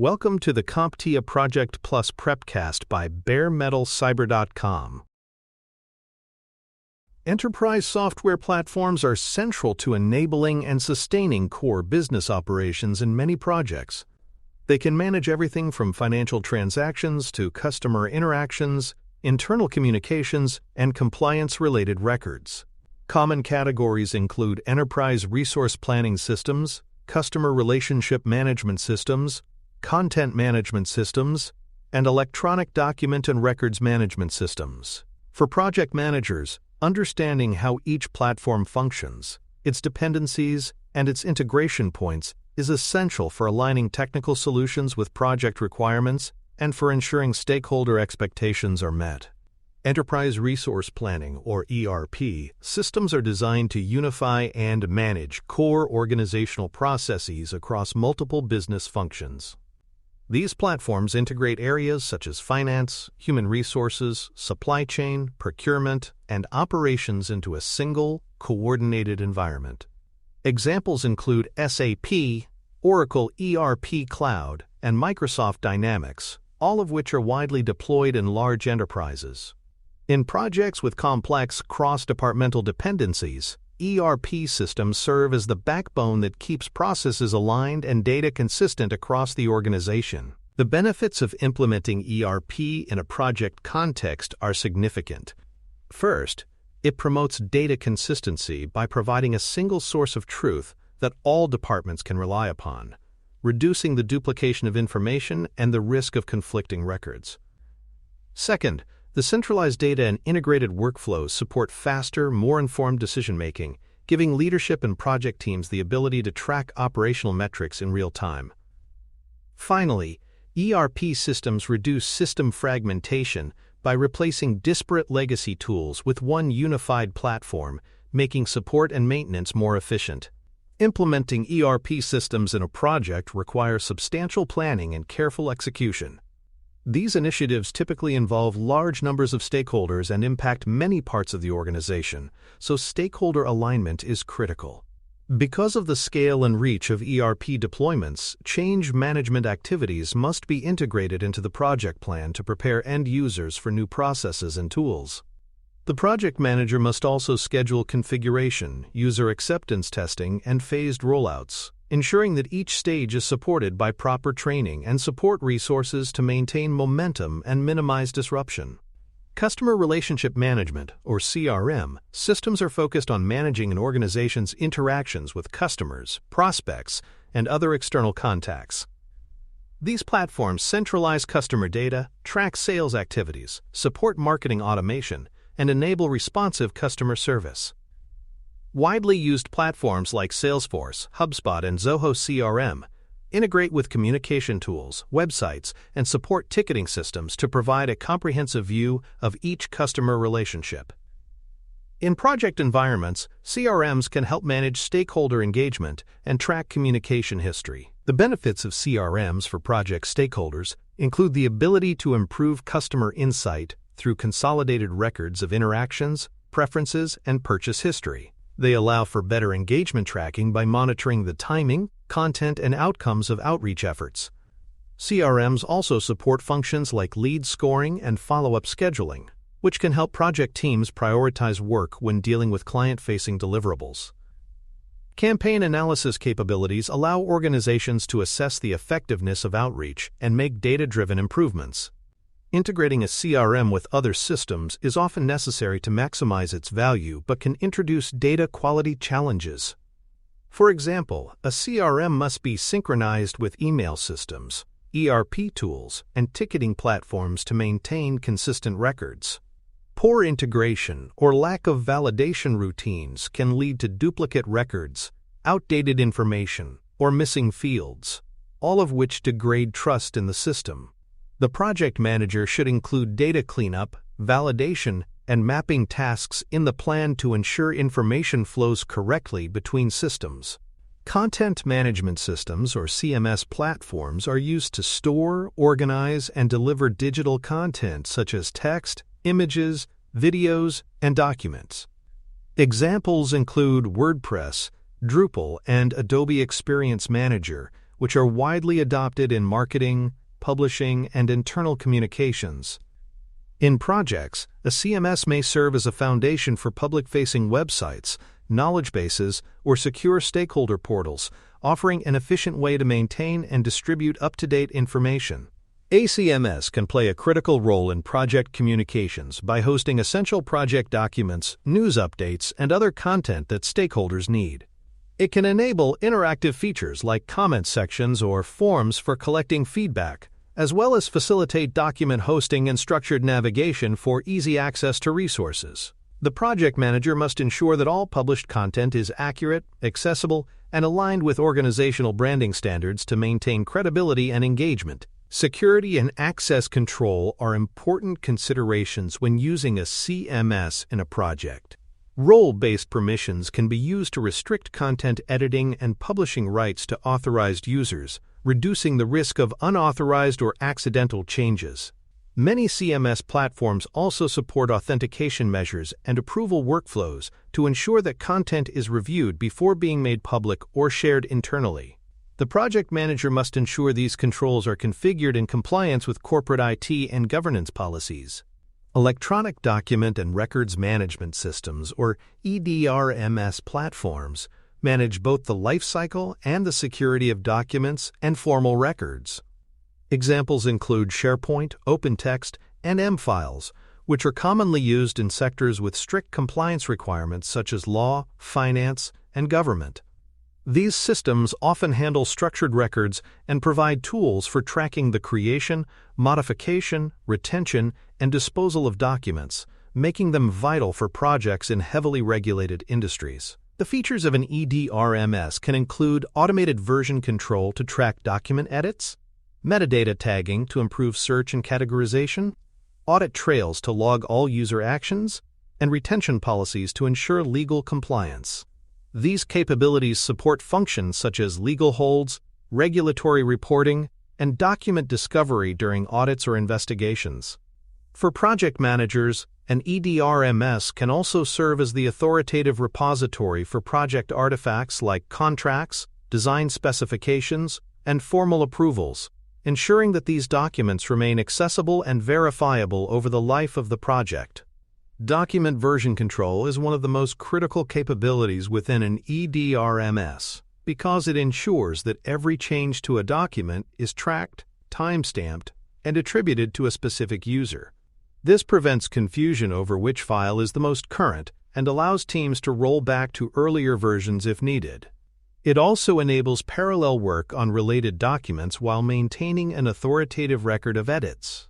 Welcome to the CompTIA Project Plus prepcast by baremetalcyber.com. Enterprise software platforms are central to enabling and sustaining core business operations in many projects. They can manage everything from financial transactions to customer interactions, internal communications, and compliance-related records. Common categories include enterprise resource planning systems, customer relationship management systems, content management systems, and electronic document and records management systems. For project managers, understanding how each platform functions, its dependencies, and its integration points is essential for aligning technical solutions with project requirements and for ensuring stakeholder expectations are met. Enterprise Resource Planning, or ERP, systems are designed to unify and manage core organizational processes across multiple business functions. These platforms integrate areas such as finance, human resources, supply chain, procurement, and operations into a single, coordinated environment. Examples include SAP, Oracle ERP Cloud, and Microsoft Dynamics, all of which are widely deployed in large enterprises. In projects with complex cross-departmental dependencies, ERP systems serve as the backbone that keeps processes aligned and data consistent across the organization. The benefits of implementing ERP in a project context are significant. First, it promotes data consistency by providing a single source of truth that all departments can rely upon, reducing the duplication of information and the risk of conflicting records. Second, the centralized data and integrated workflows support faster, more informed decision-making, giving leadership and project teams the ability to track operational metrics in real time. Finally, ERP systems reduce system fragmentation by replacing disparate legacy tools with one unified platform, making support and maintenance more efficient. Implementing ERP systems in a project requires substantial planning and careful execution. These initiatives typically involve large numbers of stakeholders and impact many parts of the organization, so stakeholder alignment is critical. Because of the scale and reach of ERP deployments, change management activities must be integrated into the project plan to prepare end users for new processes and tools. The project manager must also schedule configuration, user acceptance testing, and phased rollouts, ensuring that each stage is supported by proper training and support resources to maintain momentum and minimize disruption. Customer Relationship Management, or CRM, systems are focused on managing an organization's interactions with customers, prospects, and other external contacts. These platforms centralize customer data, track sales activities, support marketing automation, and enable responsive customer service. Widely used platforms like Salesforce, HubSpot, and Zoho CRM integrate with communication tools, websites, and support ticketing systems to provide a comprehensive view of each customer relationship. In project environments, CRMs can help manage stakeholder engagement and track communication history. The benefits of CRMs for project stakeholders include the ability to improve customer insight through consolidated records of interactions, preferences, and purchase history. They allow for better engagement tracking by monitoring the timing, content, and outcomes of outreach efforts. CRMs also support functions like lead scoring and follow-up scheduling, which can help project teams prioritize work when dealing with client-facing deliverables. Campaign analysis capabilities allow organizations to assess the effectiveness of outreach and make data-driven improvements. Integrating a CRM with other systems is often necessary to maximize its value but can introduce data quality challenges. For example, a CRM must be synchronized with email systems, ERP tools, and ticketing platforms to maintain consistent records. Poor integration or lack of validation routines can lead to duplicate records, outdated information, or missing fields, all of which degrade trust in the system. The project manager should include data cleanup, validation, and mapping tasks in the plan to ensure information flows correctly between systems. Content management systems, or CMS platforms, are used to store, organize, and deliver digital content such as text, images, videos, and documents. Examples include WordPress, Drupal, and Adobe Experience Manager, which are widely adopted in marketing, publishing, and internal communications. In projects, a CMS may serve as a foundation for public-facing websites, knowledge bases, or secure stakeholder portals, offering an efficient way to maintain and distribute up-to-date information. A CMS can play a critical role in project communications by hosting essential project documents, news updates, and other content that stakeholders need. It can enable interactive features like comment sections or forms for collecting feedback, as well as facilitate document hosting and structured navigation for easy access to resources. The project manager must ensure that all published content is accurate, accessible, and aligned with organizational branding standards to maintain credibility and engagement. Security and access control are important considerations when using a CMS in a project. Role-based permissions can be used to restrict content editing and publishing rights to authorized users, reducing the risk of unauthorized or accidental changes. Many CMS platforms also support authentication measures and approval workflows to ensure that content is reviewed before being made public or shared internally. The project manager must ensure these controls are configured in compliance with corporate IT and governance policies. Electronic Document and Records Management Systems, or EDRMS platforms, manage both the lifecycle and the security of documents and formal records. Examples include SharePoint, OpenText, and M-Files, which are commonly used in sectors with strict compliance requirements such as law, finance, and government. These systems often handle structured records and provide tools for tracking the creation, modification, retention, and disposal of documents, making them vital for projects in heavily regulated industries. The features of an EDRMS can include automated version control to track document edits, metadata tagging to improve search and categorization, audit trails to log all user actions, and retention policies to ensure legal compliance. These capabilities support functions such as legal holds, regulatory reporting, and document discovery during audits or investigations. For project managers, an EDRMS can also serve as the authoritative repository for project artifacts like contracts, design specifications, and formal approvals, ensuring that these documents remain accessible and verifiable over the life of the project. Document version control is one of the most critical capabilities within an EDRMS because it ensures that every change to a document is tracked, time-stamped, and attributed to a specific user. This prevents confusion over which file is the most current and allows teams to roll back to earlier versions if needed. It also enables parallel work on related documents while maintaining an authoritative record of edits.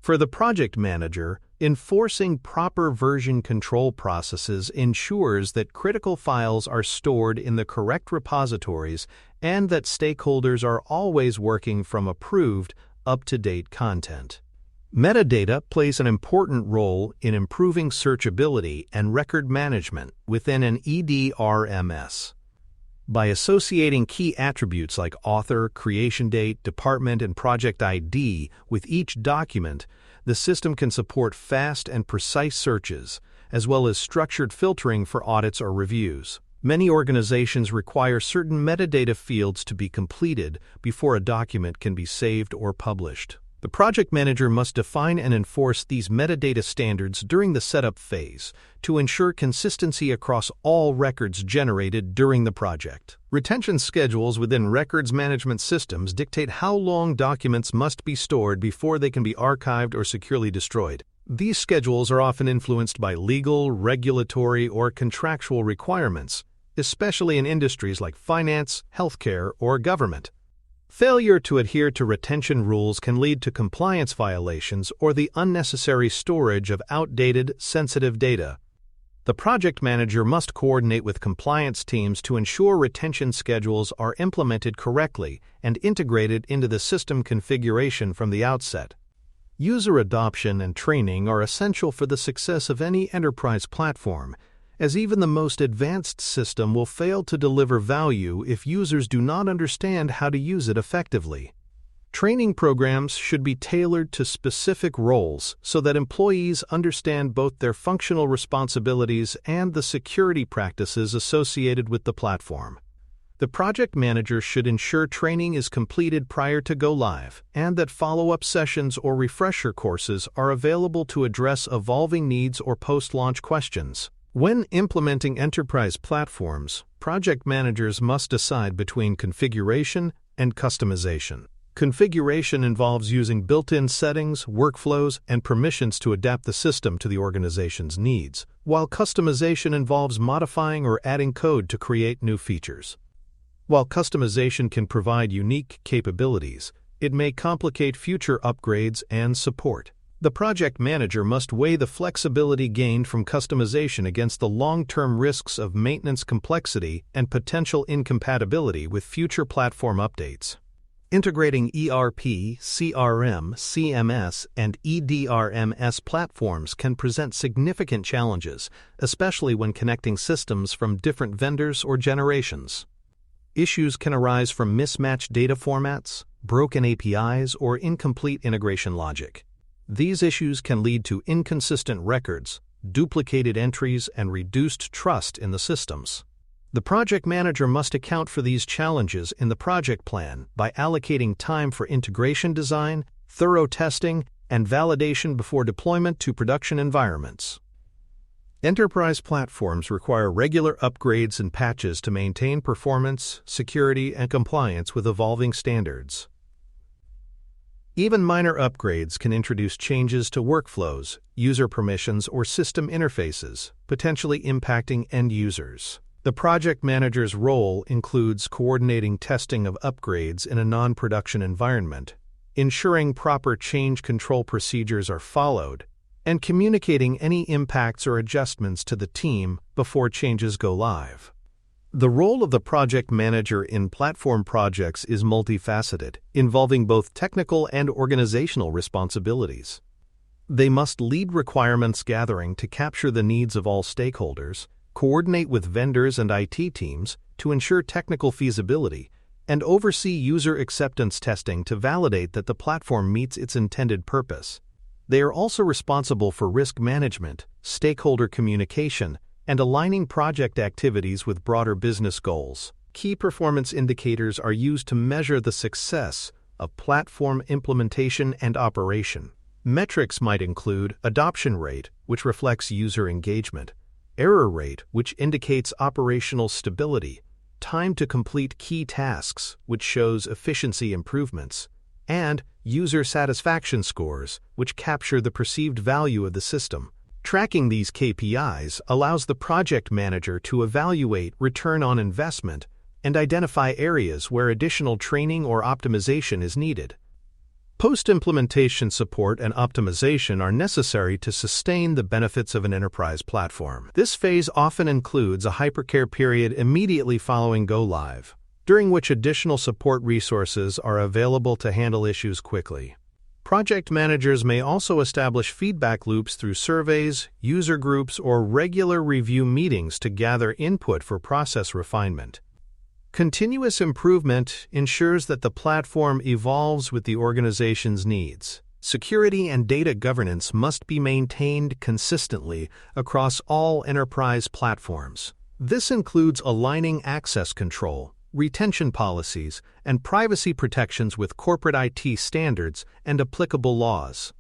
For the project manager, enforcing proper version control processes ensures that critical files are stored in the correct repositories and that stakeholders are always working from approved, up-to-date content. Metadata plays an important role in improving searchability and record management within an EDRMS. By associating key attributes like author, creation date, department, and project ID with each document, the system can support fast and precise searches, as well as structured filtering for audits or reviews. Many organizations require certain metadata fields to be completed before a document can be saved or published. The project manager must define and enforce these metadata standards during the setup phase to ensure consistency across all records generated during the project. Retention schedules within records management systems dictate how long documents must be stored before they can be archived or securely destroyed. These schedules are often influenced by legal, regulatory, or contractual requirements, especially in industries like finance, healthcare, or government. Failure to adhere to retention rules can lead to compliance violations or the unnecessary storage of outdated, sensitive data. The project manager must coordinate with compliance teams to ensure retention schedules are implemented correctly and integrated into the system configuration from the outset. User adoption and training are essential for the success of any enterprise platform, as even the most advanced system will fail to deliver value if users do not understand how to use it effectively. Training programs should be tailored to specific roles so that employees understand both their functional responsibilities and the security practices associated with the platform. The project manager should ensure training is completed prior to go live and that follow-up sessions or refresher courses are available to address evolving needs or post-launch questions. When implementing enterprise platforms, project managers must decide between configuration and customization. Configuration involves using built-in settings, workflows, and permissions to adapt the system to the organization's needs, while customization involves modifying or adding code to create new features. While customization can provide unique capabilities, it may complicate future upgrades and support. The project manager must weigh the flexibility gained from customization against the long-term risks of maintenance complexity and potential incompatibility with future platform updates. Integrating ERP, CRM, CMS, and EDRMS platforms can present significant challenges, especially when connecting systems from different vendors or generations. Issues can arise from mismatched data formats, broken APIs, or incomplete integration logic. These issues can lead to inconsistent records, duplicated entries, and reduced trust in the systems. The project manager must account for these challenges in the project plan by allocating time for integration design, thorough testing, and validation before deployment to production environments. Enterprise platforms require regular upgrades and patches to maintain performance, security, and compliance with evolving standards. Even minor upgrades can introduce changes to workflows, user permissions, or system interfaces, potentially impacting end users. The project manager's role includes coordinating testing of upgrades in a non-production environment, ensuring proper change control procedures are followed, and communicating any impacts or adjustments to the team before changes go live. The role of the project manager in platform projects is multifaceted, involving both technical and organizational responsibilities. They must lead requirements gathering to capture the needs of all stakeholders, coordinate with vendors and IT teams to ensure technical feasibility, and oversee user acceptance testing to validate that the platform meets its intended purpose. They are also responsible for risk management, stakeholder communication, and aligning project activities with broader business goals. Key performance indicators are used to measure the success of platform implementation and operation. Metrics might include adoption rate, which reflects user engagement, error rate, which indicates operational stability, time to complete key tasks, which shows efficiency improvements, and user satisfaction scores, which capture the perceived value of the system. Tracking these KPIs allows the project manager to evaluate return on investment and identify areas where additional training or optimization is needed. Post-implementation support and optimization are necessary to sustain the benefits of an enterprise platform. This phase often includes a hypercare period immediately following go-live, during which additional support resources are available to handle issues quickly. Project managers may also establish feedback loops through surveys, user groups, or regular review meetings to gather input for process refinement. Continuous improvement ensures that the platform evolves with the organization's needs. Security and data governance must be maintained consistently across all enterprise platforms. This includes aligning access control, retention policies, and privacy protections with corporate IT standards and applicable laws.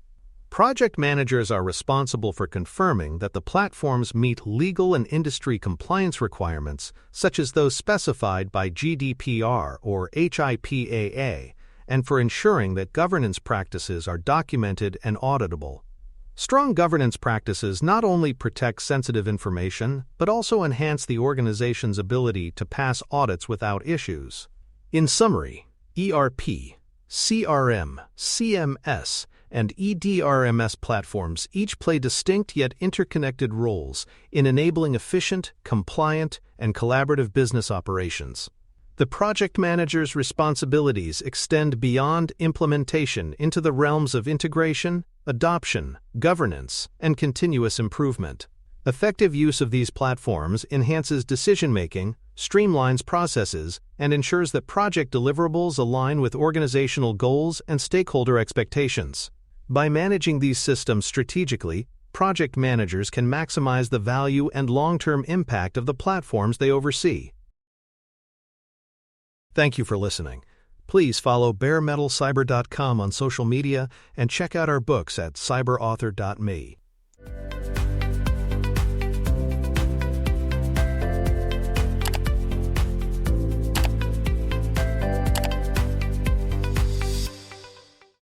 Project managers are responsible for confirming that the platforms meet legal and industry compliance requirements, such as those specified by GDPR or HIPAA, and for ensuring that governance practices are documented and auditable. Strong governance practices not only protect sensitive information, but also enhance the organization's ability to pass audits without issues. In summary, ERP, CRM, CMS, and EDRMS platforms each play distinct yet interconnected roles in enabling efficient, compliant, and collaborative business operations. The project manager's responsibilities extend beyond implementation into the realms of integration, adoption, governance, and continuous improvement. Effective use of these platforms enhances decision-making, streamlines processes, and ensures that project deliverables align with organizational goals and stakeholder expectations. By managing these systems strategically, project managers can maximize the value and long-term impact of the platforms they oversee. Thank you for listening. Please follow baremetalcyber.com on social media and check out our books at cyberauthor.me.